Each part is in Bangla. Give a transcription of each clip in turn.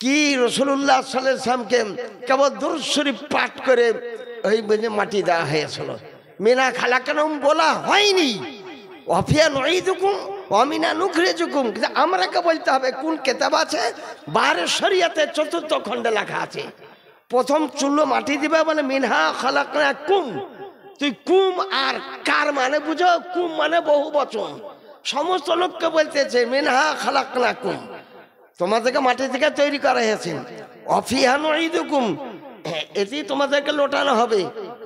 কি রাসূলুল্লাহ সাল্লাল্লাহু আলাইহি ওয়াসাল্লামকে কেবল দুরূদ শরীফ পাঠ করে ওই মাটি দেওয়া হয়েছিল, মিনা খালাকাকুম বলা হয়নি। ওয়াফিয়া নুঈদুকুম ওয়া মিনা নুখরিজুকুম, কিন্তু আমরাকে বলতে হবে কোন কিতাব আছে? বাহারে শরীয়তে ৪র্থ খণ্ডে লেখা আছে, প্রথম চুল্লো মাটি দিবে মানে মিনহা খালাকনাকুম। তুই কুম আর কার মানে বুঝো? কুম মানে বহু বচন, সমস্ত লোককে বলতেছে মিনহা খালাকনাকুম, তোমাদেরকে মাটি থেকে তৈরি করা হয়েছে। অফিহা নুঈদুকুম, এটি তোমাদেরকে লোটানো হবে।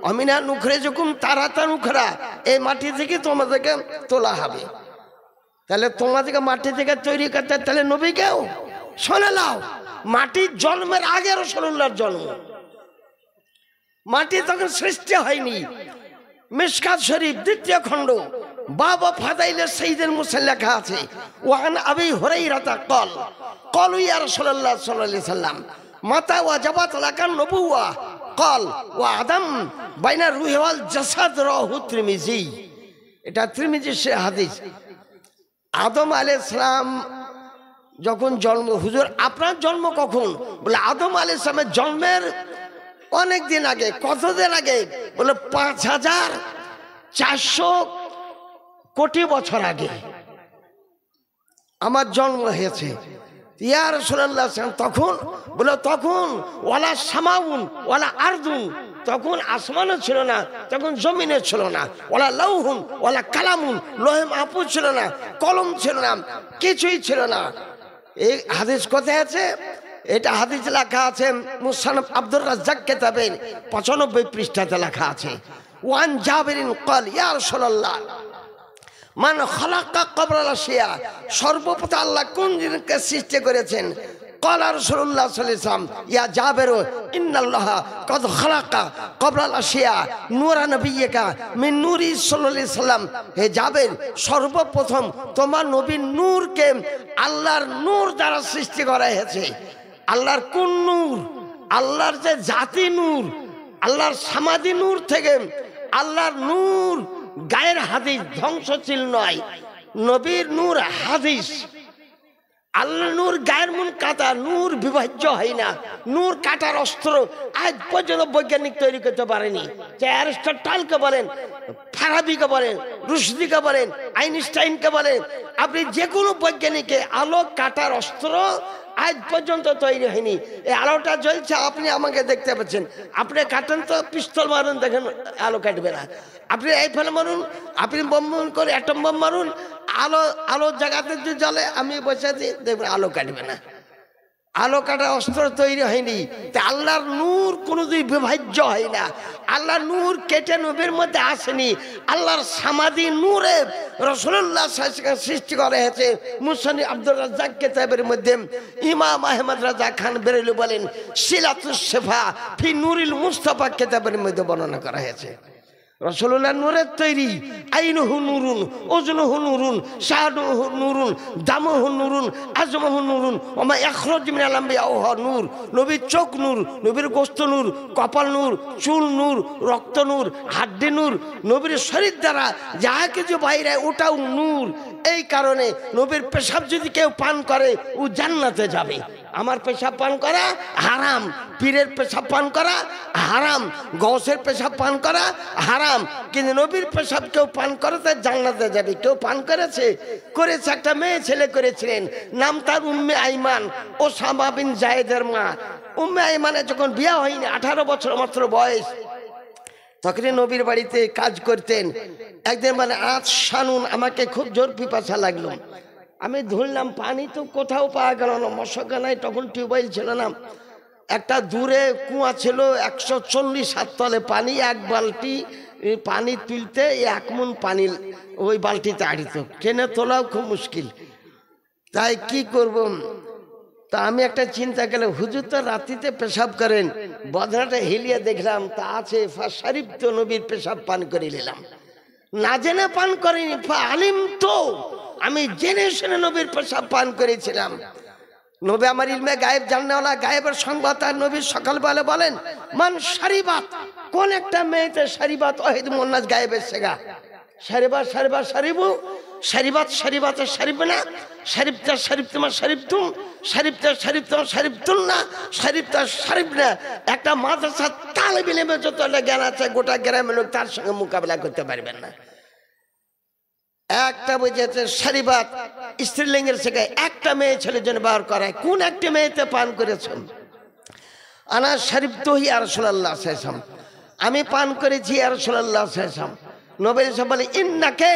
অমিনা নুখরিজুকুম তারাতা নুখরা, এই মাটি থেকে তোমাদেরকে তোলা হবে। তাহলে তোমাদেরকে মাটি থেকে তৈরি করতে, তাহলে নবীকেও শোনে নাও, মাটির জন্মের আগে রাসূলুল্লাহর জন্ম, মাটি তখন সৃষ্টি হয়নি। মিশকাত শরীফ ২য় খণ্ড বাবা ফাদাইলে সাইয়্যিদুল মুরসালিন লেখা আছে, ওয়ান আবি হুরায়রা ক্বাল ক্বালু ইয়া রাসূলুল্লাহ সাল্লাল্লাহু আলাইহি সাল্লাম মাতা ওয়াজাবাত লাকান নবুওয়া ক্বাল ওয়া আদম বাইনা রূহি ওয়াল জাসাদ রাহু তিরমিজি। এটা তিরমিজির হাদিস। আদম আলাইহিস সালাম যখন জন্ম, হুজুর আপনার জন্ম কখন? বলে আদম আলাইহিস সালামের জন্মের অনেক দিন আগে। কতদিন আগে? বলে ৫,৪০০ কোটি বছর আগে আমার জন্ম হয়েছে। ইয়া রাসূলুল্লাহ তখন বলে তখন ওয়ালা সামাউন ওয়ালা আরদুন, তখন আসমানও ছিল না, তখন জমিনে ছিল না। ওয়ালা লাউহুন ওয়ালা কালামুন, লোহে মাহফুজ ছিল না, কলম ছিল না, কিছুই ছিল না। এই হাদিস কোথায় আছে? এটা হাদিস লেখা আছে মুসান্নাফ আব্দুর রাজ্জাক কিতাবের ৯৫ পৃষ্ঠাতে লেখা আছে। ওয়ান জাবিরিন ক্বাল ইয়া রাসূলুল্লাহ মান খালাকা ক্বাবলাল আশিয়া, সর্বপ্রথম আল্লাহ কোন জিনিসকে সৃষ্টি করেছেন? ক্বালা রাসূলুল্লাহ সাল্লাল্লাহু আলাইহি ওয়াসাল্লাম ইয়া জাবির ইন্নাল্লাহা ক্বাদ খালাকা ক্বাবলাল আশিয়া নূরা নবিয়্যিকা মিন নূরি সাল্লাল্লাহু আলাইহি ওয়াসাল্লাম। হে জাবির, সর্বপ্রথম তোমার নবীর নূরকে আল্লাহর নূর দ্বারা সৃষ্টি করা হয়েছে। আল্লাহর কোন নূর? আল্লাহর যে জাতি নূর, আল্লাহর সমাধি নূর থেকে আল্লাহর নূর গায়ের হাদিস ধ্বংসশীল নয়, নবীর নূর হাদিস। আল্লাহ নূর গায়ের মন কাটা, নূর বিভাজ্য হয় না, নূর কাটার অস্ত্র আজ পর্যন্ত বৈজ্ঞানিক তৈরি করতে পারেনি। যে অ্যারিস্টটলকে বলেন, ফারাবিকে বলেন, রুশদিকে বলেন, আইনস্টাইনকে বলেন, আপনি যে কোনো বৈজ্ঞানিককে আলো কাটার অস্ত্র আজ পর্যন্ত তৈরি হয়নি। এই আলোটা জ্বলছে, আপনি আমাকে দেখতে পাচ্ছেন, আপনি কাটেন তো পিস্তল মারুন, দেখেন আলো কাটবে না। আপনি আইফেল মারুন, আপনি বোম করে অ্যাটম বোম মারুন, আলোর জায়গাতে যদি জ্বলে, আমি বসে আছি, দেখবেন আলো কাটবে না। আলো কাটার অস্ত্র তৈরি হয়নি। তা আল্লাহর নূর কোনোদিন বিভাজ্য হয় না। আল্লাহর নূর কেটে নবীর মধ্যে আসেনি। আল্লাহর সমাধি নূরে রাসূলুল্লাহ সৃষ্টি করা হয়েছে। মুসান্নিফ আব্দুর রাজ্জাক কিতাবের মধ্যে ইমাম আহমদ রাজা খান বেরেলভী বলেন, সিলাতুস শিফা ফি নূরিল মুস্তাফা কিতাবের মধ্যে বর্ণনা করা হয়েছে। রাসূলুল্লাহ নূরের তৈরি। আইনুহু নূরুন, ওজনুহু নূরুন, শাহাদুহু নূরুন, দামুহু নূরুন, আজমুহু নূরুন, ওমা ইখরাজু মিনাল আমবিয়া ওয়া নূর। নবীর চোখ নূর, নবীর গোশত নূর, কপাল নূর, চুল নূর, রক্ত নূর, হাড্ডি নূর। নবীর শরীর দ্বারা যাহা কিছু বাইরে ওটাও নূর। এই কারণে নবীর পেশাব যদি কেউ পান করে, ও জান্নাতে যাবে। আমার পেশাব পান করা হারাম, পীরের পেশাব পান করা হারাম, গৌসের পেশাব পান করা হারাম, কিন্তু নবীর পেশাব কেউ পান করে তার জান্নাতে যাবে। কেউ পান করেছে, একটা মেয়ে ছেলে করেছিলেন, নাম তার উম্মে আইমান, ওসামা বিন জায়েদের মা। উম্মে আইমানের যখন বিয়ে হয়নি, 18 বছর মাত্র বয়স, তখনই নবীর বাড়িতে কাজ করতেন। একদিন মানে আজ শানুন, আমাকে খুব জোর পিপাসা লাগলো, আমি ধরলাম পানি তো কোথাও পাওয়া গেল না, মশাখানায় তখন টিউবওয়েল ছিল না, একটা দূরে কুয়া ছিল, 140 হাত তলে পানি, এক বালতি পানি তুলতে 1 মণ পানি ওই বালতিতে আড়িত, টেনে তোলাও খুব মুশকিল। তাই কি করব, তা আমি একটা চিন্তা করলাম, হুজুর তো রাত্রিতে পেশাব করেন, বদনাটা হিলিয়ে দেখলাম তা আছে, শরীফ তো নবীর পেশাব পান করে নিলাম। না জেনে পান করিনি, আলিম তো আমি জেনে শুনে নবীর পেশাব পান করেছিলাম। নবী আমার ইলমে গায়েব জাননেওয়ালা, গায়েবের সংবাদ আর নবীর সকালবেলা বলেন, মান শারিবাত, কোন একটা মেয়েতে শারিবাত ওয়াহিদ মুন্নাস গায়েবের শেগা, সারিবা সারিবা সারিবু, সারিবাত সারিবাতে সারিবে না, সারিবতা সারিবতুমা সারিবতুম, সারিবতা সারিবতুমা সারিবতুল না, সারিবতা সারিব না। একটা মাদ্রাসা তালেবে ইলমে যত জ্ঞান আছে গোটা গ্রামের লোক তার সঙ্গে মোকাবেলা করতে পারবেন না। একটা বুঝেছে সারিবাত স্ত্রীলিঙ্গের শেখায়, একটা মেয়ে ছেলের জন্য বার করায়। কোন একটি মেয়েতে পান করেছেন? আনা সারিবতু ইয়া রাসূলুল্লাহ সাল্লাল্লাহু আলাইহি ওয়াসাল্লাম, আমি পান করেছি ইয়া রাসূলুল্লাহ সাল্লাল্লাহু আলাইহি ওয়াসাল্লাম। নবী সাহেব বলে ইন্নাকে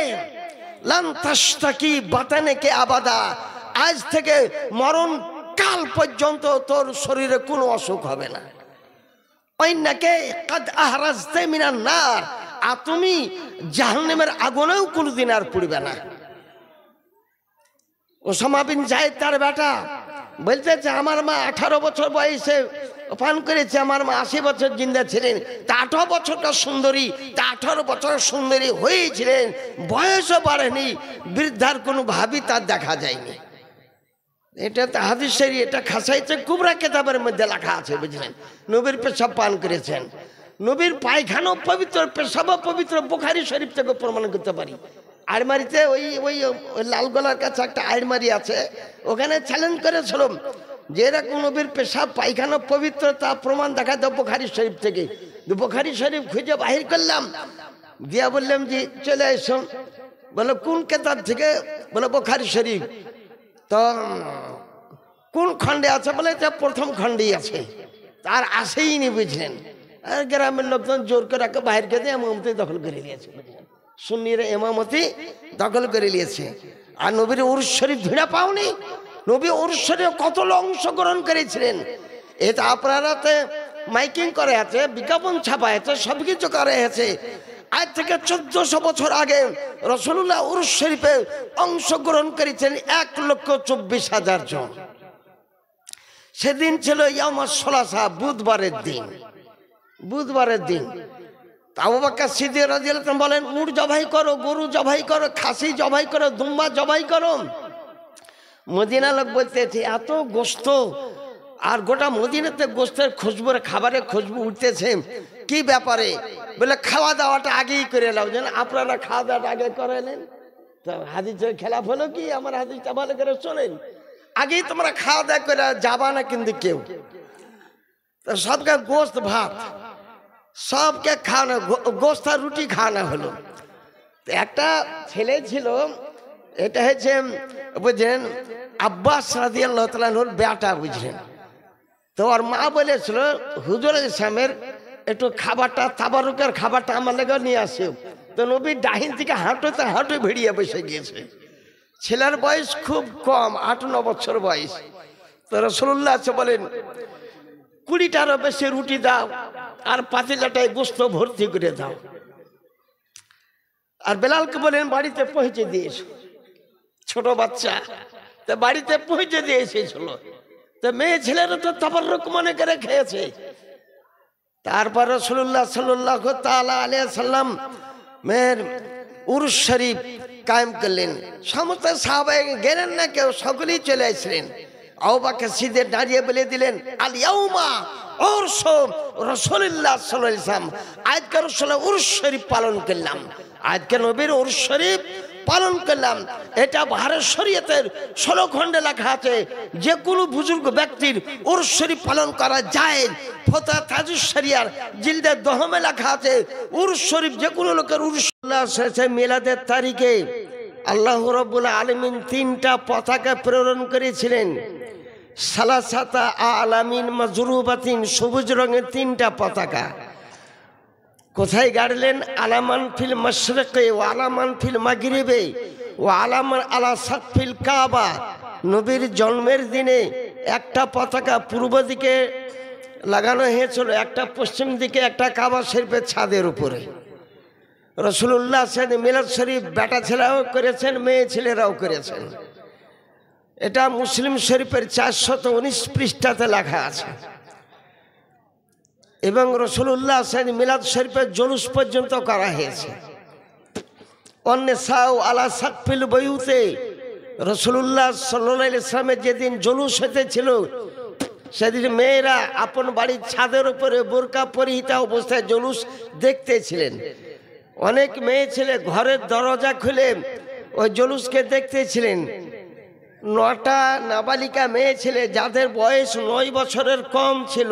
লান তাশতাকি বাতানাকে আবাদা, আজ থেকে মরণ কাল পর্যন্ত তোর শরীরে কোনো অসুখ হবে না। ওয়াইন্নাকে কাদ আহরাজতা মিনান নার, আর তুমি জাহান্নামের আগুনেও কোনোদিন আর পুড়বে না। ওসামা বিন যায়েদ তার বেটা বলতেছে আমার মা 18 বছর বয়সে পান করেছে, আমার মা 80 বছর জিন্দা ছিলেন। তা 18 বছরটা সুন্দরী, তা 18 বছর সুন্দরী হয়েছিলেন, বয়সও বাড়েনি, বৃদ্ধার কোনো ভাবই তার দেখা যায়নি। এটা তো হাদিস শরীফ, এটা খাসাইতে কুবরা কিতাবের মধ্যে লেখা আছে, বুঝলেন। নবীর পেশাব পান করেছেন, নবীর পায়খানাও পবিত্র, পেশাবও পবিত্র, বুখারী শরীফ থেকে প্রমাণ করতে পারি। আলমারিতে ওই ওই লালগোলার কাছে একটা আলমারি আছে, ওখানে চ্যালেঞ্জ করেছিল যে এরকম নবীর পেশাব পায়খানা পবিত্র, তা প্রমাণ দেখা দাও বুখারী শরীফ থেকে। বুখারী শরীফ খুঁজে বাহির করলাম, দিয়া বললাম যে চলে এসো। বলে কোন কেতাব থেকে? বলে বুখারী শরীফ। তো কোন খণ্ডে আছে? বলে এটা প্রথম খণ্ডেই আছে, তার আসেই নি, বুঝলেন। আর গ্রামের লোকজন জোর করে বাহির করে এমামতি দখল করে নিয়েছে, বুঝলেন। সুন্নিরা এমামতি দখল করে নিয়েছে। আর নবীর উরুস শরীফ ভিড়া পাওনি? নবী উরুস শরীফে কত লোক অংশগ্রহণ করেছিলেন। এটা আপনারাতে মাইকিং করে আছে, বিজ্ঞাপন ছাপা আছে, সবকিছু করা হয়েছে। আজ থেকে 1400 বছর আগে রাসূলুল্লাহ উরুস শরীফে অংশগ্রহণ করেছেন 1,24,000 জন। সেদিন ছিল ইয়াউমুস সুলাসা, বুধবারের দিন। বুধবারের দিন আবু বকর সিদ্দিক রাদিয়াল্লাহু আনহু বলেন, উট জবাই করো, গরু জবাই করো, খাসি জবাই করো, দুম্বা জবাই করো। মদিনা লোক বলতেছে এত গোস্ত, আর গোটা মদিনাতে গোস্তের খুশবু, খাবারের খুশবু উঠতেছে, কি ব্যাপারে? বলে খাওয়া দাওয়াটা আগেই করে নাও। যেন আপনারা খাওয়া দাওয়াটা আগে করেলেন, তো হাদিসের খেলাফ হলো কি? আমার হাদিসটা ভালো করে শোনেন, আগেই তোমরা খাওয়া দাওয়া করে যাবা না কিন্তু কেউ। তো সবকে গোস্ত ভাত সবকে খাওয়ানো, গোস্ত আর রুটি খাওয়ানো হলো। একটা ছেলে ছিল, এটা হচ্ছে বুঝলেন আব্বাস রাদিয়াল্লাহু তাআলা আনহুর বেটা, বুঝলেন। তো ওর মা বলেছিল হুজুর ইসলামের একটু খাবারটা, তাবারুকের খাবারটা আমার লেগে নিয়ে আসে। তো নবী ডাহিন থেকে হাঁটুতে হাঁটু ভিড়িয়ে বসে গিয়েছে। ছেলের বয়স খুব কম, 8-9 বছর বয়স। তো রাসূলুল্লাহ বলেন 20টারও বেশি রুটি দাও, আর পাতিলাটায় গোস্ত ভর্তি করে দাও। আর বেলালকে বলেন বাড়িতে পৌঁছে দিয়েছো। ছোট বাচ্চা, তো বাড়িতে পৌঁছে দিয়ে এসেছিল। তো মেয়ে ছেলেরা তো তাবাররুক মনে করে খেয়েছে। তারপর রাসূলুল্লাহ সাল্লাল্লাহু তাআলা আলাইহি সাল্লাম মেয়ের উরুস শরীফ কায়েম করলেন। সমস্ত সাহাবায়ে গেলেন না কেউ, সকলেই চলে আসলেন। আবু বকর সিদ্দিক দাঁড়িয়ে বলে দিলেন, আল ইয়াউমা উরসু রাসূলুল্লাহ সাল্লাল্লাহু আলাইহি ওয়াসাল্লাম, আজকে রাসূলের উরুস শরীফ পালন করলাম, আজকে নবীর উরুস শরীফ পালন করলাম। এটা ভারত শরীয়তের 16 খণ্ডে লেখা আছে, যে কোনো বুজুর্গ ব্যক্তির উরুস শরীফ পালন করা যায়। ফতোয়া তাজুস শরিয়ার জিলদে দহমে লেখা আছে উরুস শরীফ যে কোনো লোকের উরুস। মিলাদের তারিখে আল্লাহ রাব্বুল আলামিন 3টা পতাকা প্রেরণ করেছিলেন। সালাসাতা আলামিন মাজরুবাতিন, সবুজ রঙের 3টা পতাকা। কোথায় গাড়লেন? আলামান ফিল মাশরিকে ওয়া আলামান ফিল মাগরিবে ওয়া আলামান আলা সাকফিল কাবা। নবীর জন্মের দিনে একটা পতাকা পূর্ব দিকে লাগানো হয়েছিল, একটা পশ্চিম দিকে, একটা কাবা শরীফের ছাদের উপরে। রাসূলুল্লাহ মিলাদ শরীফ বেটা ছেলেরাও করেছেন, মেয়ে ছেলেরাও করেছেন। এটা মুসলিম শরীফের 419 পৃষ্ঠাতে লেখা আছে। এবং রাসূলুল্লাহ মিলাদ শরীফের জুলুস পর্যন্ত করা হয়েছে। অন্নেসাউ আলা সাকফিল বায়ুতে, রাসূলুল্লাহ সাল্লাল্লাহু আলাইহি ওয়াসাল্লামের যেদিন জুলুস হতেছিল সেদিন মেয়েরা আপন বাড়ির ছাদের উপরে বোরকা পরিহিতা অবস্থায় জুলুস দেখতেছিলেন। অনেক মেয়ে ছেলে ঘরের দরজা খুলে ওই জুলুসকে দেখতেছিলেন। 9টা নাবালিকা মেয়ে ছেলে যাদের বয়স 9 বছরের কম ছিল,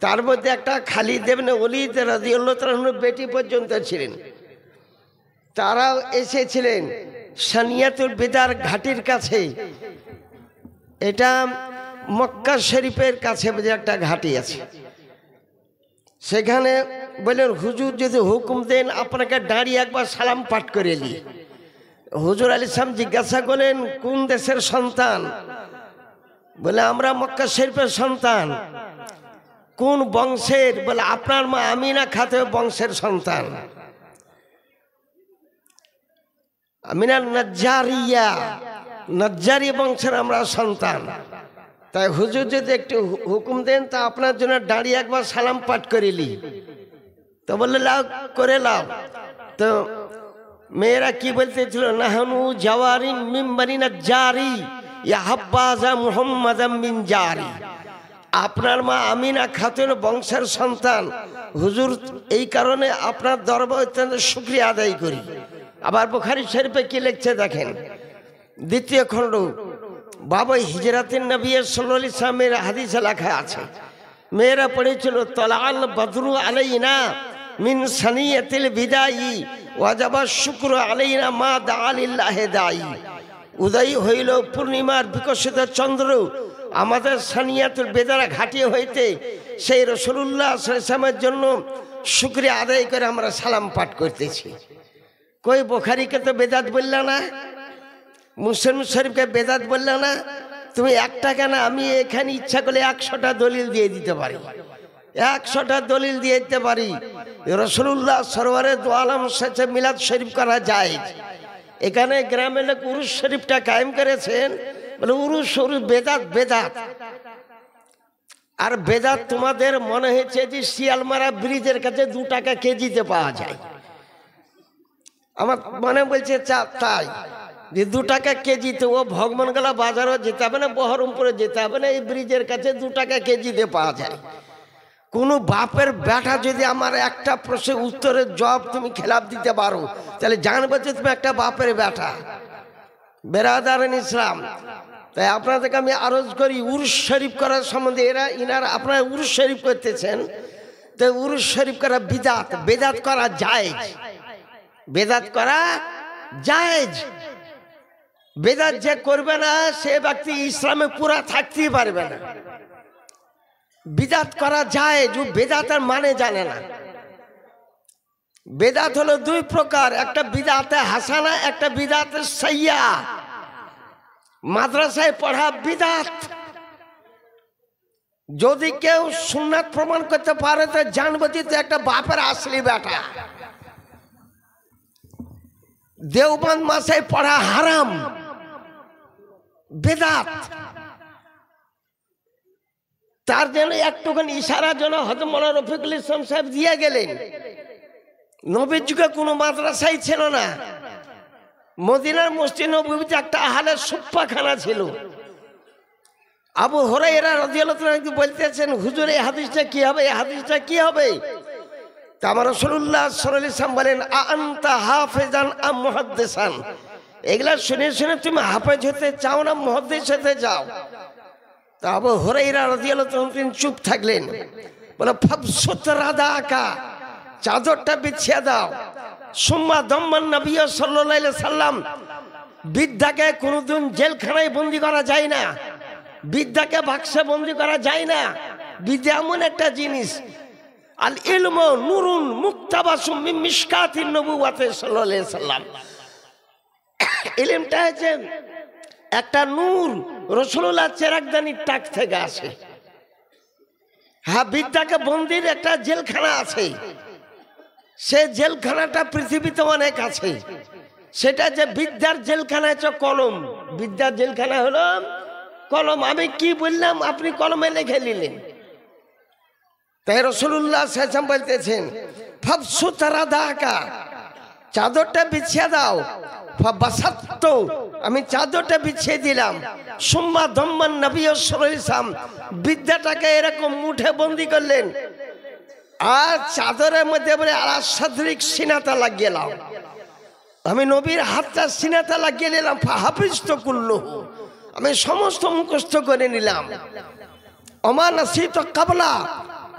তার মধ্যে একটা খালিদ ইবনে ওলীদ রাদিয়াল্লাহু তাআলা বেটি পর্যন্ত ছিলেন। তারাও এসেছিলেন সানিয়াতুল বিদার ঘাটির কাছে। এটা মক্কা শরীফের কাছে একটা ঘাটি আছে। সেখানে বললেন, হুজুর যদি হুকুম দেন আপনাকে দাঁড়িয়ে একবার সালাম পাঠ করে নি। হুজুর আলাইহিস সালাম জিজ্ঞাসা করলেন, কোন দেশের সন্তান? বলে, আমরা মক্কা শরীফের সন্তান। কোন বংশের? বলে, আপনার মা আমিনা খাতুন বংশের সন্তান। আমিনা নাজ্জারিয়া, নাজ্জারি বংশের আমরা সন্তান। তাই হুজুর যদি একটু হুকুম দেন তা আপনার জন্য দাঁড়িয়ে একবার সালাম পাঠ করিলি। তো বললে, লাও করে লাও। তো মেয়েরা কি বলতেছিল, নাহানু জাওয়ারিন মিন বানি নাজ্জারি ইয়া হাব্বাজা মুহাম্মাদাম মিন জারি। আপনার মা আমিনা খাতুন বংশের সন্তান হুজুর, এই কারণে আপনার দরবারে অত্যন্ত শুকরিয়া আদায় করি। আবার বুখারী শরীফে কি লিখছে দেখেন, 2য় খণ্ড, বাবা হিজরাতিন নবী সাল্লাল্লাহু আলাইহি ওয়াসাল্লামের হাদিসে লেখা আছে, মেয়েরা পড়েছিল, তালাল বদরু আলাইনা মিন সানিয়াতিল বিদাই ওয়াজাবা শুকরু আলাইনা মা দাআ লিল্লাহি দাঈ। উদয় হইল পূর্ণিমার বিকশিত চন্দ্র আমাদের সানিয়াতুল বিদার ঘাটি হইতে সেই রাসূলুল্লাহ সাল্লাল্লাহু আলাইহি ওয়াসাল্লামের জন্য শুকরিয়া আদায় করে আমরা সালাম পাঠ করতেছি। কই বুখারীকে তো বেদাত বলল না, মুসলিম শরীফকে বেদাত বলল না। তুমি একটা কেন, আমি এখানে ইচ্ছা করলে 100টা দলিল দিয়ে দিতে পারি, 100টা দলিল দিয়ে দিতে পারি। রাসূলুল্লাহ সরওয়ারে দু আলম সাথে মিলাদ শরীফ করা যায়। এখানে গ্রামের লোক উরুস শরীফটা কায়েম করেছেন, বলে উরুস বেদাত বেদাত। আর বেদাত তোমাদের মনে হয়েছে যে শিয়ালমারা ব্রিজের কাছে 2 টাকা কেজিতে পাওয়া যায়। আমার মনে বলছে তাই যে 2 টাকা কেজিতে, ও ভগবানগোলা বাজারও যেতে হবে না, বহরমপুরে যেতে হবে না, এই ব্রিজের কাছে 2 টাকা কেজিতে পাওয়া যায়। কোন বাপের বেটা যদি আমার একটা প্রশ্নের উত্তরের জবাব তুমি খেলাপ দিতে পারো, তাহলে জানবে যে তুমি একটা বাপের বেটা। বেরাদারান ইসলাম, তাই আপনাদেরকে আমি আরজ করি, উরুস শরীফ করার সম্বন্ধে ইনারা আপনারা উরুস শরীফ করতেছেন, তো উরুস শরীফ করা বিদাত, বেদাত করা জায়েজ, বেদাত করা জায়েজ। বেদাত যে করবে না সে ব্যক্তি ইসলামে পুরা থাকতেই পারবে না। বিদাত করা জায়েজ, ও বেদাতের মানে জানে না। বেদাত হলো 2 প্রকার, একটা বিদাতে হাসানা, একটা বিদাতে সাইয়্যা। মাদ্রাসায় পড়া বিদাত। যদি কেউ সুন্নাত প্রমাণ করতে পারে তো জানবে যে একটা বাপের আসলি বেটা। দেওবন্দ মাসায় পড়া হারাম, বেদাত। তার জন্য একটুখানি ইশারার জন্য হযরত মাওলানা রফিকুল ইসলাম সাহেব দিয়ে গেলেন। নবীর যুগে কোনো মাদ্রাসাই ছিল না। মদিনার মসজিদ নববীতে একটা আহলে সুফফাখানা ছিল। আবু হুরায়রা রাদিয়াল্লাহু তাআলা বলতেছেন, হুজুর এই হাদিসটা কি হবে, এই হাদিসটা কি হবে? তা আমার রাসূলুল্লাহ সাল্লাল্লাহু আলাইহি ওয়াসাল্লাম বলেন, আনতা হাফিজান আম মুহাদ্দিসান? এগুলা শুনে শুনে তুমি হাফেজ হতে চাও না মুহাদ্দিস হতে চাও? তা আবু হুরায়রা রাদিয়াল্লাহু তাআলা তিনি চুপ থাকলেন। বলে, ফাবসুত রাদাকা, চাদরটা বিছিয়ে দাও। সুম্মা দাম্মান নবী সাল্লাল্লাহু আলাইহি ওয়াসাল্লাম, বিদ্যাকে কোনোদিন জেলখানায় বন্দী করা যায় না, বিদ্যাকে বাক্সে বন্দী করা যায় না। বিদ্যা এমন একটা জিনিস, আল ইলমু নূরুন মুক্তাবাসুম মিন মিশকাতিন নবুওয়াতি সাল্লাল্লাহু আলাইহি ওয়াসাল্লাম। ইলমটা হচ্ছে একটা নূর, রাসূলুল্লাহ চেরাগদানির টাক থেকে আসে। হ্যাঁ, বিদ্যাকে বন্দির একটা জেলখানা আছে, সে জেলখানাটা পৃথিবীতে অনেক আছে। সেটা যে বিদ্যার জেলখানা হচ্ছে কলম, বিদ্যার জেলখানা হলো কলম। আমি কি বললাম আপনি কলমে লিখে নিলেন। তাই রাসূলুল্লাহ সাল্লাল্লাহু আলাইহি ওয়াসাল্লাম বলতেছেন, ফাবসুত রাদাকা, চাদরটা বিছিয়ে দাও। ফাবাসাততু, আমি চাদরটা বিছিয়ে দিলাম। সুম্মা দাম্মান নবী সাল্লাল্লাহু আলাইহি ওয়াসাল্লাম, বিদ্যাটাকে এরকম মুঠে বন্দি করলেন। আর চাদরের মধ্যে বলে আলা সাদরিক সিনাতা লাগিয়ে নাও। আমি নবীর হাতটা সিনাতা লাগিয়ে নিলাম। হাফিজ তো করলো, আমি সমস্ত মুখস্থ করে নিলাম। অমা নাসিত কাবলা,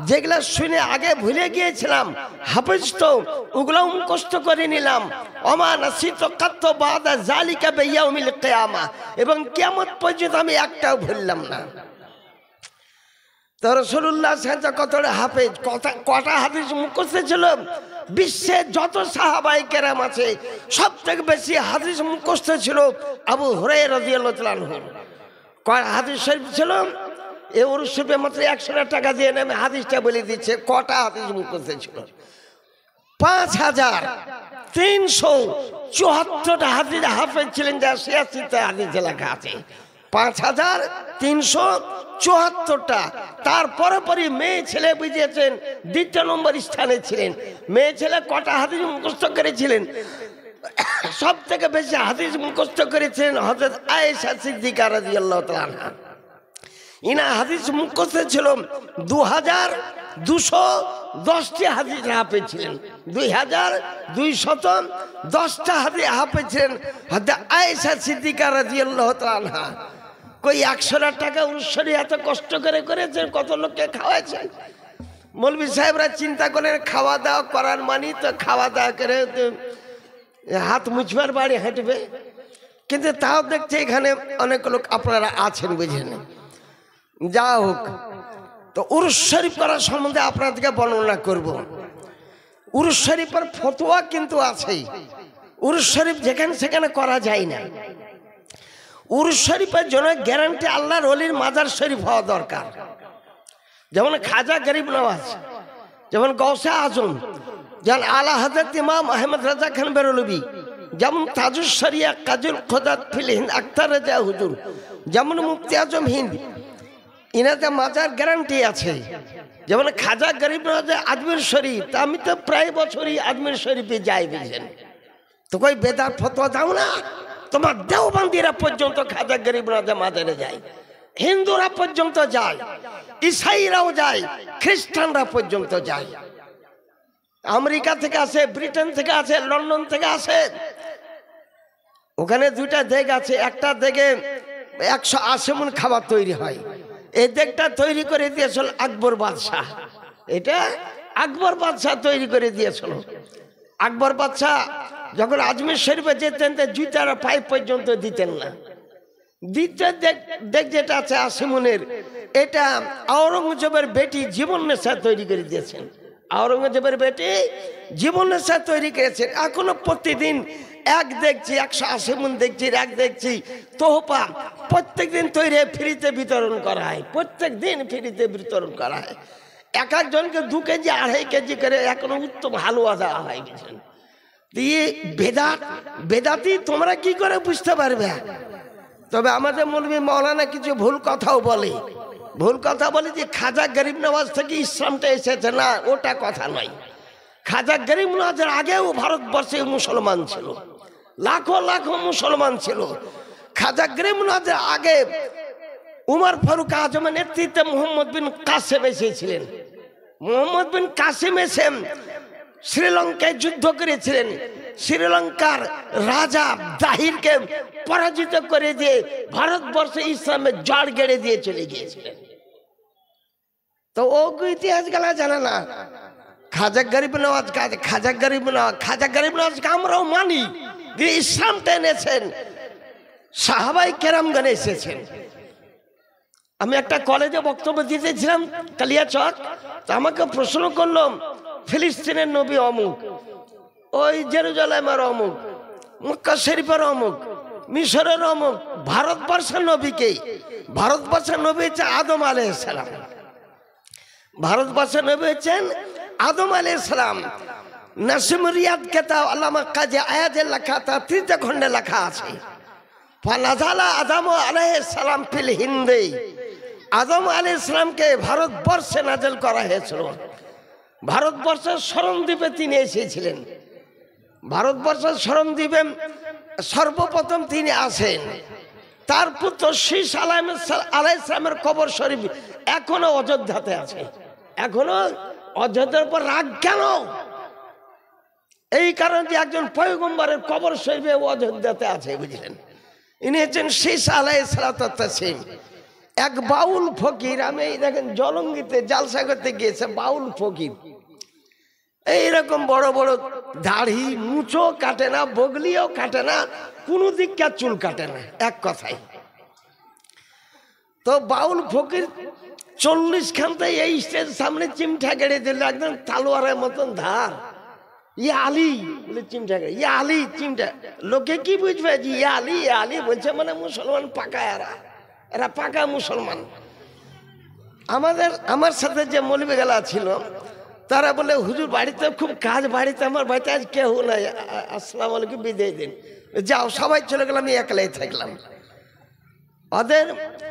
যেগুলা শুনে আগে ভুলে গিয়েছিলাম হাফিজ তো ওগুলো মুখস্থ করে নিলাম। অমা নাসিত কাত্ত বাদা জালিকা বিয়াউমিল কিয়ামা, এবং কিয়ামত পর্যন্ত আমি একটাও ভুললাম না। তো রাসূলুল্লাহ কতটা হাফেজ, কটা হাদিস মুখস্থ ছিল? বিশ্বের যত সাহাবায়ে কেরাম আছে সব থেকে বেশি হাদিস মুখস্থ ছিল আবু হুরায়রা রাদিয়াল্লাহু তাআলা আনহু। কয় হাদিস শরীফ ছিল? এ উরুস শরীফে মাত্র 100 টাকা দিয়ে নেমে হাদিসটা বলে দিচ্ছে কটা হাদিস মুখস্থ ছিল। 5374টা হাদিস হাফেজ ছিলেন, যা 86টা হাদিসে লেখা আছে। 5374টা। তারপরে পরে মেয়ে ছেলে বুঝিয়েছেন 2 নম্বর স্থানে ছিলেন। মেয়ে ছেলে কটা হাদিস মুখস্থ করেছিলেন? সব থেকে বেশি হাদিস মুখস্থ করেছিলেন হযরত আয়েশা সিদ্দিকা রাদিয়াল্লাহু তাআলা আনহা। ইনা হাদিস মুখস্থ ছিল 2210টি হাদিস হাফেজ ছিলেন। 2210টা হাদিস হাফেজ ছিলেন হযরত আয়েশা সিদ্দিকা রাদিয়াল্লাহু তাআলা আনহা। কই 100 টাকা উরুসরি এত কষ্ট করে করেছেন, কত লোককে খাওয়াইছেন। মৌলভী সাহেবরা চিন্তা করেন খাওয়া দাওয়া করার মানি তো খাওয়া দাওয়া করে হাত মুছবার বাড়ি হাঁটবে, কিন্তু তাও দেখছে এখানে অনেক লোক আপনারা আছেন, বুঝেন। যা হোক, তো উরুস শরীফ করার সম্বন্ধে আপনাদেরকে বর্ণনা করব। উরুস শরীফের ফতোয়া কিন্তু আছেই। উরুস শরীফ যেখানে সেখানে করা যায় না। উরুস শরীফের জন্য গ্যারান্টি আল্লাহর ওলির মাজার শরীফ হওয়া দরকার। যেমন খাজা গরিব নওয়াজ, যেমন গৌসে আজম, যেমন আলা হযরত ইমাম আহমদ রাজা খান বেরলভী, যেমন তাজুস শরিয়া কাজুল খোদাত ফিল হিন্দ আখতার রাজা হুজুর, যেমন মুফতি আজম হিন্দ, ইনাতে মাজার গ্যারান্টি আছে। যেমন খাজা গরিব নওয়াজ আজমির শরীফ, তা আমি তো প্রায় বছরই আজমির শরীফে যাই, বুঝলেন। তো কই বেদাত ফতোয়া দাও না? তোমার দেওবন্দিরা পর্যন্ত খাজা গরিব নওয়াজ মাজারে যায়, হিন্দুরা পর্যন্ত যায়, ইসাইরাও যায়, খ্রিস্টানরা পর্যন্ত যায়। আমেরিকা থেকে আসে, ব্রিটেন থেকে আসে, লন্ডন থেকে আসে। ওখানে 2টা দেগ আছে। একটা দেগে 180 মণ খাবার তৈরি হয়। এই দেগটা তৈরি করে দিয়েছিল আকবর বাদশাহ। এটা আকবর বাদশাহ তৈরি করে দিয়েছিল। আকবর বাদশাহ যখন আজমির শরীফে যেতেন জুতার পাইপ পর্যন্ত দিতেন না। দ্বিতীয় দেগ যেটা আছে 80 মণের, এটা আওরঙ্গজেবের বেটি জীবন্নেসা তৈরি করে দিয়েছেন। আওরঙ্গজেবের বেটি জীবন্নেসা তৈরি করেছেন। এখনো প্রতিদিন এক দেখছি 180 মণ দেখছি, এক দেখছি তোহফা প্রত্যেকদিন তৈরি ফ্রিতে বিতরণ করা হয়। প্রত্যেক দিন ফ্রিতে বিতরণ করা হয়। এক একজনকে 2 কেজি 2.5 কেজি করে এখনো উত্তম হালুয়া দেওয়া হয়। দিয়ে বেদাতি তোমরা কি করে বুঝতে পারবে? তবে আমাদের মৌলভী মাওলানা কিছু ভুল কথাও বলে। যে খাজা গরিব নওয়াজ থেকে ইসলামটা এসেছে, না, ওটা কথা নয়। খাজা গরিব নওয়াজের আগেও ভারতবর্ষে মুসলমান ছিল, লাখো লাখো মুসলমান ছিল। খাজা গরিব নওয়াজের আগে উমর ফারুক আজমের নেতৃত্বে মোহাম্মদ বিন কাসেম এসেছিলেন। মোহাম্মদ বিন কাসেম এসে শ্রীলঙ্কায় যুদ্ধ করেছিলেন। শ্রীলঙ্কার রাজা দাহিরকে পরাজিত করে দিয়ে ভারতবর্ষে ইসলামের জড় গেড়ে দিয়ে চলে গিয়েছিলেন। তো ও ইতিহাস গেলা জানে না। খাজা গরিব নওয়াজকে আমরাও মানি, ইসলামটা এনেছেন, সাহাবাই কেরামগণ এসেছেন। আমি একটা কলেজে বক্তব্য দিতেছিলাম কালিয়াচক, তো আমাকে প্রশ্ন করলাম ফিলিস্তিনের নবী অমুক, ওই জেরুজালেমের অমুক, মক্কা শরীফের অমুক, মিশরের অমুক। ভারতবর্ষের নবীকে, ভারতবর্ষের নবী হচ্ছে আদম আলাইহিস সালাম। ভারতবর্ষের নবী হচ্ছেন আদম আলাইহিস সালাম। নাসিম রিয়াদ কেতাব আল্লামা কাজী আয়াতের লেখা, তা 3 খণ্ডে লেখা আছে। ফানাজালা আদম আলাইহিস সালাম ফিল হিন্দে, আদম আলাইহিস সালামকে ভারতবর্ষে নাযিল করা হয়েছিল। ভারতবর্ষের শরণদ্বীপে তিনি এসেছিলেন। ভারতবর্ষের শরণদ্বীপে সর্বপ্রথম তিনি আসেন। তার পুত্র শীস আলাইহিস সালামের কবর শরীফ এখনো অযোধ্যাতে আছে, এখনো অযোধ্যার উপর রাগ কেন? এই কারণে যে একজন পয়গম্বরের কবর শরীফে অযোধ্যাতে আছে, বুঝলেন? ইনি হচ্ছেন শীস আলাইহিস সালাতু ওয়াস সালাম, এক বাউল ফকির। আমি দেখেন জলঙ্গিতে জালসা করতে গিয়েছে, বাউল ফকির এইরকম বড় বড় দাড়ি, মুচো কাটে না, বগলিও কাটে না, কোনো দিককার চুল কাটে না, এক কথায়। তো বাউল ফকির 40 খানতে এই স্টেজ সামনে চিমঠা গেড়ে দিল, একদম তালোয়ারের মতন ধার। ইয়া আলী বলে চিমটা, ইয়া আলী চিমটা। লোকে কি বুঝবে যে ইয়া আলী বলছে মানে মুসলমান পাকা, এরা পাকা মুসলমান। আমার সাথে যে মৌলবি গেলা ছিল তারা বলে হুজুর বাড়িতে খুব কাজ, বাড়িতে আমার বাড়িতে আজ কেউ নাই, আসসালামু আলাইকুম, বিদায় দিন, যাও। সবাই চলে গেলাম, আমি একলাই থাকলাম। ওদের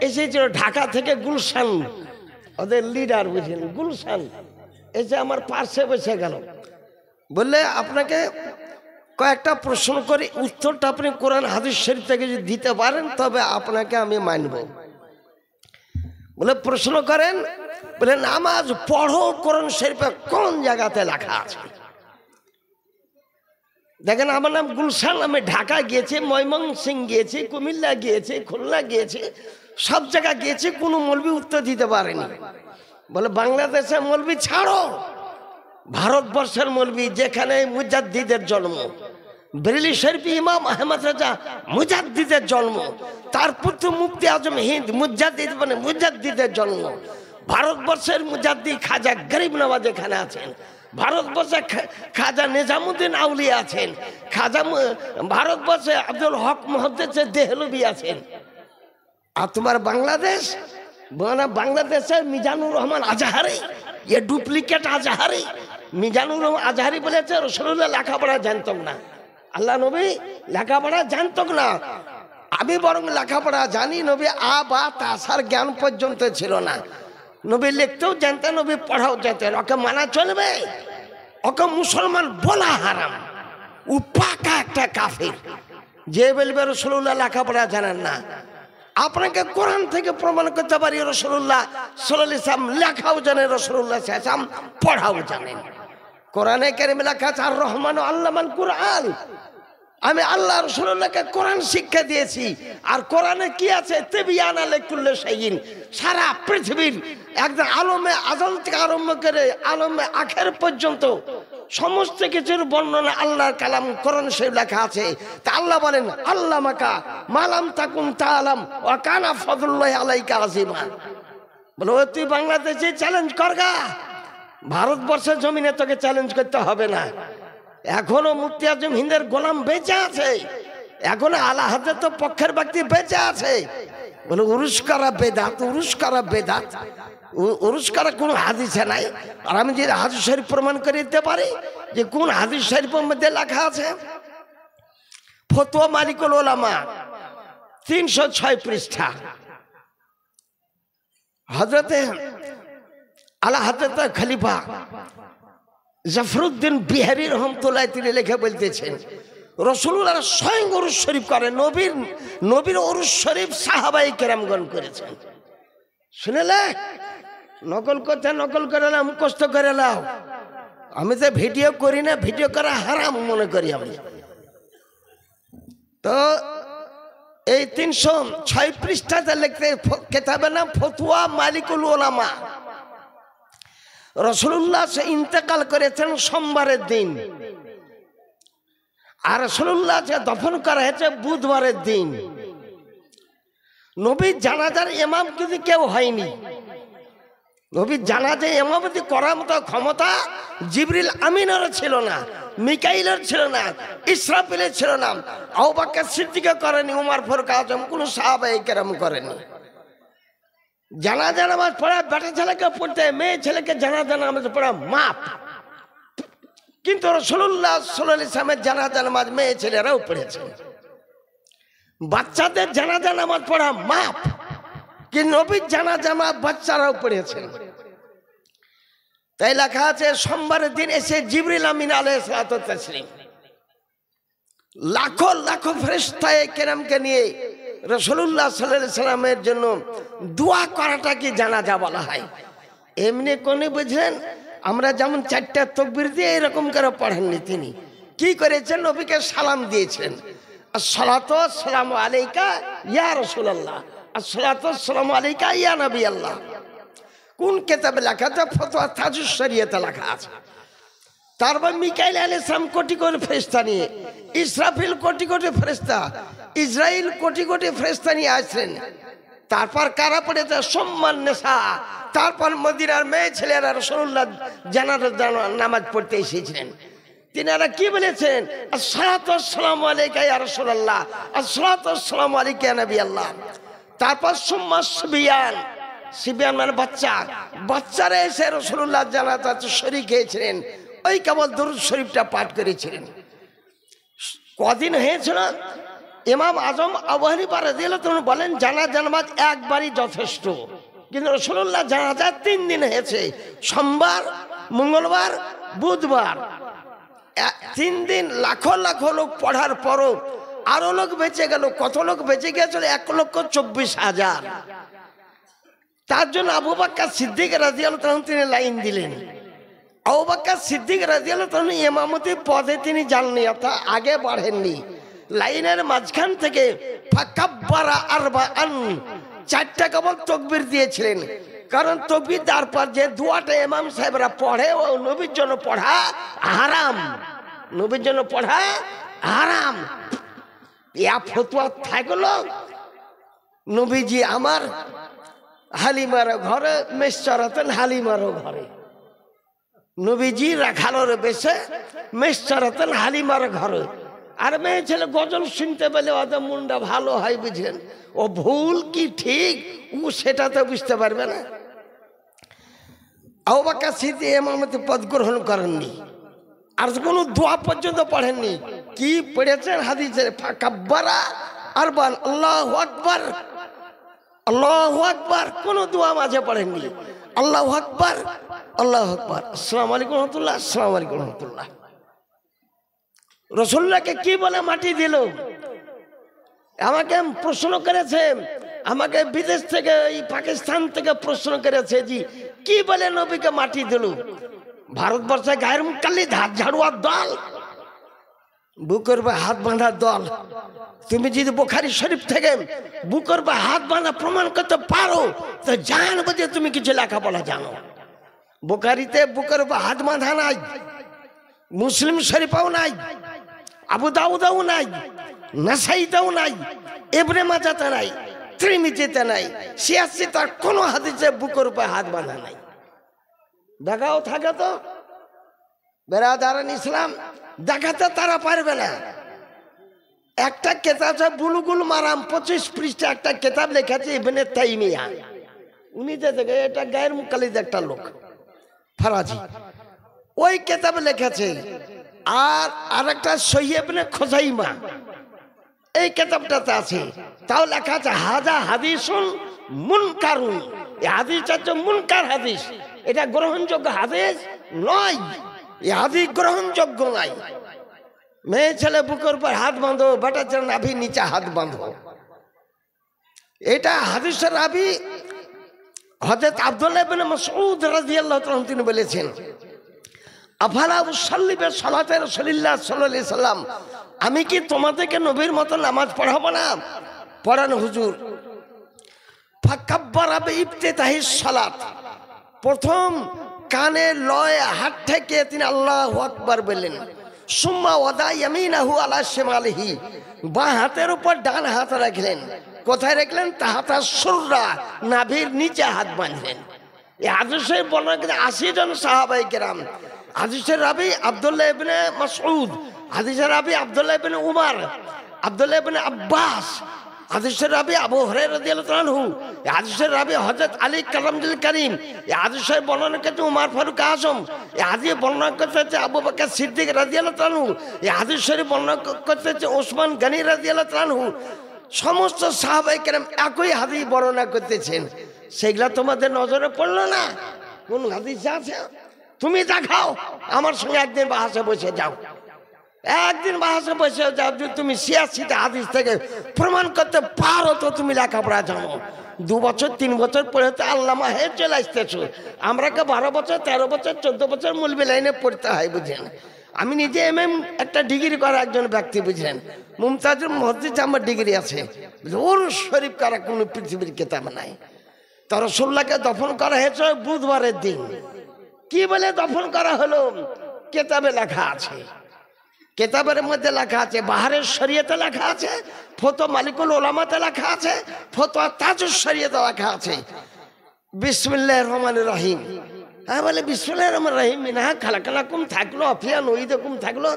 এসেছিল ঢাকা থেকে গুলশান, ওদের লিডার, বুঝলেন, গুলশান এসে আমার পাশে বসে গেল। বললে আপনাকে কয়েকটা প্রশ্ন করি, উত্তরটা আপনি কোরআন হাদিস শরীফ থেকে যদি দিতে পারেন তবে আপনাকে আমি মানব। বলে প্রশ্ন করেন। বলে নামাজ পড়ো কোরআন শরীফে কোন জায়গাতে লেখা আছে? দেখেন আমার নাম গুলশান, আমি ঢাকা গিয়েছি, ময়মনসিংহ গিয়েছি, কুমিল্লা গিয়েছি, খুলনা গিয়েছি, সব জায়গা গিয়েছি, কোনো মৌলবি উত্তর দিতে পারেনি। বলে বাংলাদেশের মৌলবি ছাড়ো, ভারতবর্ষের মৌলবি যেখানে মুজাদ্দিদের জন্ম, বেরেলি শরীফ ইমাম আহমদ রাজা মুজাদ্দিদের জন্ম, তার পুত্র মুফতি আজম হিন্দ মুজাদ্দিদ মানে মুজাদ্দিদের জন্ম। ভারতবর্ষের মুজাদ্দিদ খাজা গরিব নওয়াজ এখানে আছেন, ভারতবর্ষে খাজা নিজামুদ্দিন আউলিয়া আছেন, ভারতবর্ষে আব্দুল হক মুহাদ্দিস দেহলভি আছেন। আর তোমার বাংলাদেশ, বাংলাদেশের মিজানুর রহমান আজহারি, এ ডুপ্লিকেট আজহারি। মিজানুর রহমান আজহারি বলেছে রাসূলুল্লাহ লেখাপড়া জানতাম না, আল্লাহ নবী লেখাপড়া জানতাম না, আমি বরং লেখাপড়া জানি। নবী আ বা তাসার জ্ঞান পর্যন্ত ছিল না, নবী লিখতেও জানতেন, নবী পড়াও জানতেন। ওকে মানা চলবে? ওকে মুসলমান বলা হারাম, ও পাকা একটা কাফির। যে বলবে রাসূলুল্লাহ লেখাপড়া জানেন না, আপনাকে কোরআন থেকে প্রমাণ করতে পারি রাসূলুল্লাহ সাল্লাল্লাহু আলাইহি ওয়াসাল্লাম লেখাও জানেন, রাসূলুল্লাহ সাল্লাল্লাহু আলাইহি ওয়াসাল্লাম পড়াও জানেন। কোরআনে কারিমে লেখা আছে আর রহমান আল্লামাল কোরআন, আমি আল্লাহ রাসূলুল্লাহকে কোরআন শিক্ষা দিয়েছি। আর কোরআনে কি আছে? তিবিয়ানা লিকুল্লি শাইইন, সারা পৃথিবীর একদম আলমে আযল থেকে আরম্ভ করে আলমে আখের পর্যন্ত সমস্ত কিছুর বর্ণনা আল্লাহর কালাম কোরআন শরীফ লেখা আছে। তা আল্লাহ বলেন আল্লামাকা মালাম তাকুম তাআলাম ওয়া কানা ফাদলুল্লাহি আলাইকা আযীমা। বলো তুই বাংলাদেশে চ্যালেঞ্জ করগা, ভারতবর্ষের জমিনে তোকে চ্যালেঞ্জ করতে হবে না। এখনো মুফতি আজম হিন্দের গোলাম বেঁচে আছে, এখনো আলা হাজরত তো পক্ষের ব্যক্তি বেঁচে আছে। বলে উরুস করা বেদাত, উরুস করা বেদাত, উরুস করা কোনো হাদিসে নাই। আর আমি যদি হাদিস শরীফ প্রমাণ করে দিতে পারি যে কোন হাদিস শরীফের মধ্যে লেখা আছে, ফতোয়া মালিকুল উলামা 306 পৃষ্ঠা, হযরতে আলা হাজরত খলিফা জাফরউদ্দিন বিহারী রহমতুল্লাহ তিনি লেখা বলতেছেন রাসূলুল্লাহ স্বয়ং উরুস শরীফ করে, নবীর উরুস শরীফ সাহাবায়ে কেরামগণ করেছেন। শুনেলে নকল করে নাও, মুখস্থ করে নাও। আমি তো ভিডিও করি না, ভিডিও করা হারাম মনে করি আমি। তো এই 306 পৃষ্ঠাতে লিখতে কিতাবের নাম ফতোয়া মালিকুল উলামা। রাসূলুল্লাহ সে ইন্তেকাল করেছেন সোমবারের দিন, আর রাসূলুল্লাহ দফন করা হয়েছে বুধবারের দিন। নবীর জানাজার ইমাম কিন্তু কেউ হয়নি। নবীর জানাজা ইমামতি করার মতো ক্ষমতা জিবরিল আমিনের ছিল না, মিকাইলের ছিল না, ইসরাফিলের ছিল না, আবু বকর সিদ্দিক করেনি, ওমর ফারুক আজম কোন সাহাবায়ে কেরাম করেনি। জানাজা নামাজ পড়া বেটা ছেলেকে পড়তে, মেয়ে ছেলেকে জানাজা নামাজ পড়া মাপ। কিন্তু রাসূলুল্লাহ সাল্লাল্লাহু আলাইহি ওয়াসাল্লামের জানাজা নামাজ মেয়ে ছেলেরাও পড়েছে, বাচ্চাদের জানাজা নামাজ পড়া মাপ। কিন্তু নবীর জানাজা নামাজ বাচ্চারাও পড়েছেন। তাই লেখা আছে সোমবারের দিন এসে জিবরিল আমিন আলাইহিস সালাতু ওয়াস তাসলিম লাখো লাখো ফেরেশতায়ে কেরামকে নিয়ে রাসূলুল্লাহ সাল্লাল্লাহু আলাইহি ওয়াসাল্লামের জন্য দোয়া করাটা কি জানাজা বলা হয়। এমনি কোনে বুঝলেন, আমরা যেমন 4টা তাকবীর দিয়ে এরকম করে পড়েননি। তিনি কি করেছেন? নবীকে সালাম দিয়েছেন, আসসালাতু ওয়াসসালামু আলাইকা ইয়া রাসূলুল্লাহ, আসসালাতু ওয়াসসালামু আলাইকা ইয়া নবী আল্লাহ। কোন কিতাবে লেখা আছে? ফতোয়া তাজুস শরীয়তে লেখা আছে। তারপর মিকাইল আলাইহিস সালাম কোটি কোটি ফেরেশতা নিয়ে, ইসরাফিল কোটি কোটি ফেরেশতা, ইসরাইল কোটি কোটি ফেরেশতা নিয়ে আসলেন। তারপর কারা পড়েছে? সম্মান নেশা। তারপর মদিনার মেয়ে ছেলেরা রাসূলুল্লাহ জানাজার নামাজ পড়তে এসেছিলেন। তিনারা কি বলেছেন? আসসালাতু ওয়াসসালামু আলাইকা ইয়া রাসূলুল্লাহ, আসসালাতু ওয়াসসালামু আলাইকা ইয়া নবী আল্লাহ। তারপর সুম্মা সিবিয়ান, সিবিয়ান মানে বাচ্চা, বাচ্চারা এসে রাসূলুল্লাহ জানাজাতে শরীক হয়েছিলেন। ওই কেবল দরুদ শরীফটা পাঠ করেছিলেন। কদিন হয়েছিল? ইমাম আজম আবু হানিফা রাদিয়াল্লাহু আনহু বলেন জানাজা নামাজ একবারই যথেষ্ট, কিন্তু রাসূলুল্লাহ জানাজা 3 দিন হয়েছে, সোমবার, মঙ্গলবার, বুধবার। 3 দিন লাখো লাখো লোক পড়ার পরও আরো লোক বেঁচে গেল। কত লোক বেঁচে গিয়েছিল? 1,24,000। তার জন্য আবু বকর সিদ্দিক রাদিয়াল্লাহু আনহু তিনি লাইন দিলেন। আবু বকর সিদ্দিক রাদিয়াল্লাহু আনহু ইমামতি পদে তিনি যাননি, অর্থাৎ আগে বাড়েননি। লাইনের মাঝখান থেকে ফাকাব্বারা আরবাআন, 4টা কেবল তাকবীর দিয়েছিলেন। কারণ তাকবীর দেওয়ার পর যে দোয়াটা ইমাম সাহেবরা পড়ে ও নবীর জন্য পড়া হারাম, নবীর জন্য পড়া হারাম। ইয়া ফতোয়া থাকলো নবীজি আমার হালিমার ঘরে মেষ চরাতেন, হালিমার ঘরে নবীজি রাখালোর বেশে মেষ চরাতেন হালিমার ঘরে। আর মেয়ে ছেলে গজল শুনতে পেলে ওদের মনটা ভালো হয়, বুঝলেন? ও ভুল কি ঠিক ও সেটা তো বুঝতে পারবে না। আবু বকর সিদ্দিক ইমামতি পদ গ্রহণ করেননি, আর কোনো দোয়া পর্যন্ত পড়েননি। কি পড়েছেন হাদিসে? ফাকাব্বারা আরবান, আল্লাহু আকবার, আল্লাহু আকবার। কোনো দোয়া মাঝে পড়েননি। আল্লাহু আকবার, আল্লাহু আকবার, আসসালামু আলাইকুম ওয়া রাহমাতুল্লাহ, আসসালামু আলাইকুম ওয়া রাহমাতুল্লাহ। রাসূলুল্লাহকে কি বলে মাটি দিল? আমাকে প্রশ্ন করেছে, আমাকে বিদেশ থেকে, এই পাকিস্তান থেকে প্রশ্ন করেছে, জি কি বলে নবীকে মাটি দিল? ভারতবর্ষে গায়ের মুখালি হাত ঝাড়ুয়ার দল, বুকের বা হাত বাঁধার দল। তুমি যদি বুখারী শরীফ থেকে বুকের বা হাত বাঁধা প্রমাণ করতে পারো তো জানবো যে তুমি কিছু লেখাপড়া জানো। বুখারীতে বুকের বা হাত বাঁধা নাই, মুসলিম শরীফেও নাই, আবু দাউদেও নাই, নাসাইতেও নাই, ইবনে মাজাতে নাই, তিরমিজিতে নাই, সিয়াসিতে কোনো হাদিসে বুকের উপর হাত বাঁধা নাই। দেখাও থাকে তো বেরাদারান ইসলাম, দেখাতে তারা পারবে না। একটা কিতাব আছে বুলুগুল মারাম, 25 পৃষ্ঠা একটা কিতাব লেখেছে ইবনে তাইমিয়া। উনি যে দেখে এটা গায়ের মুখালিদ একটা লোক ফরাজি, ওই কিতাবে লিখেছে। আর আরেকটা সহিহ ইবনে খুজাইমা, এই কিতাবটাতে আছে, তাও লেখা আছে হাজা হাদিসুন মুনকারুন। এই হাদিসটা হচ্ছে মুনকার হাদিস, এটা গ্রহণযোগ্য হাদিস নয়, এই হাদিস গ্রহণযোগ্য নয়। মেয়ে ছেলে বুকের উপর হাত বাঁধো, বেটা ছেলে নাভির নিচে হাত বাঁধো, এটা হাদিসের রাবি হযরত আব্দুল্লাহ ইবনে মাসউদ রাদিয়াল্লাহু তাআলা তিনি বলেছেন, আফালা উসাল্লি বিসালাতি রাসূলিল্লাহ সাল্লাল্লাহু আলাইহি সাল্লাম, আমি কি তোমাদেরকে নবীর মতো নামাজ পড়াবো না? পড়ান হুজুর। ফাকাব্বারা বিইফতিতাহিস সালাত, প্রথম কানে লয় হাত থেকে তিনি আল্লাহু আকবার বললেন। সুম্মা ওয়াদা ইয়ামিনাহু আলা শিমালিহি, বাঁ হাতের উপর ডান হাত রাখলেন। কোথায় রাখলেন? তাহাতা সুররা, নাভির নিচে হাত বাঁধলেন। এই হাদিসের বর্ণনা করে 80 জন সাহাবায়ে কেরাম। হাদিসের রাবি আব্দুল্লাহ ইবনে মাসউদ, হাদিসের রাবি আব্দুল্লাহ ইবনে উমর, আব্দুল্লাহ ইবনে আব্বাস, হাদিসের রাবি আবু হুরায়রা রাদিয়াল্লাহু আনহু, হাদিসের রাবি হযরত আলী কারামুল কারীম, হাদিসের বর্ণনা করতে উমর ফারুক আজম, হাদিস বর্ণনা করতে আবু বকর সিদ্দিক রাদিয়াল্লাহু আনহু, হাদিসের বর্ণনা করতে ওসমান গনি রাদিয়াল্লাহু আনহু। সমস্ত সাহাবায়ে কেরাম একই হাদিস বর্ণনা করতেছেন। সেগুলা তোমাদের নজরে পড়লো না? কোন হাদিস আছে? তুমি দেখাও, আমার সঙ্গে একদিন বাহাসে বসে যাও, একদিন বাহাসে বসে যাও। যদি তুমি 86টা হাদিস থেকে প্রমাণ করতে পারো তো তুমি লেখাপড়া জানো। 2 বছর 3 বছর পড়ে তো আল্লামা হয়ে চলে আসতেছো, আমরাকে 12 বছর 13 বছর 14 বছর মৌলবি লাইনে পড়তে হয়, বুঝলেন। আমি নিজে MM একটা ডিগ্রি করা একজন ব্যক্তি, বুঝলেন। মুমতাজুল মসজিদ আমার ডিগ্রি আছে, ওর শরীফ করা কোনো পৃথিবীর কেতাব নাই। তো রাসূলুল্লাহকে দফন করা হয়েছে বুধবারের দিন। কি বলে দফন করা হলো? কেতাবে লেখা আছে, কেতাবের মধ্যে লেখা আছে, বাহারের শরীয়তে লেখা আছে, ফতোয়া মালিকুল উলামাতে লেখা আছে, ফতোয়া তাজুস শরীয়তে লেখা আছে বিসমিল্লাহির রহমানির রহিম। হ্যাঁ বলে বিসমিল্লাহির রহমানির রহিম, মিনহা খালাকনাকুম থাকলো, আফিয়া নুইদুকুম থাকলো,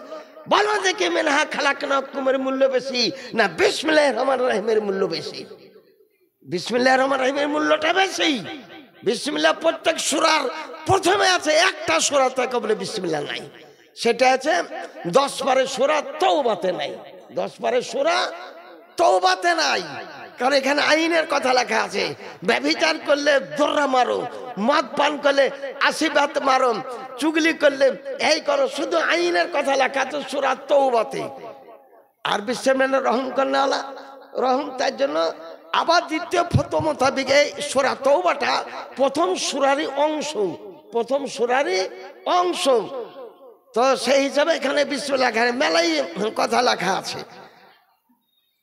বলো দেখে মিনহা খালাকনাকুমের মূল্য বেশি না বিসমিল্লাহির রহমানির রহিমের মূল্য বেশি? বিসমিল্লাহির রহমানির রহিমের মূল্যটা বেশি। বিসমিল্লাহ প্রত্যেক সূরার প্রথমে আছে, একটা সূরাতে বলে বিসমিল্লাহ নাই, সেটা আছে 10 পারে সূরা তওবাতে নাই, 10 পারে সূরা তওবাতে নাই। কারণ এখানে আইনের কথা লেখা আছে, ব্যভিচার করলে দোররা মারো, মদ পান করলে 80 বাত মারো, চুগলি করলে এই করো, শুধু আইনের কথা লেখা আছে সূরা তওবাতে। আর বিসমিল্লাহির রহমানির রহিম, তার জন্য আবার দ্বিতীয় ফতোয়া মোতাবেক এই সূরা তওবাটা প্রথম সূরারই অংশ, প্রথম সূরারই অংশ। তো সেই হিসাবে এখানে বিসমিল্লাহ মেলাই কথা লেখা আছে।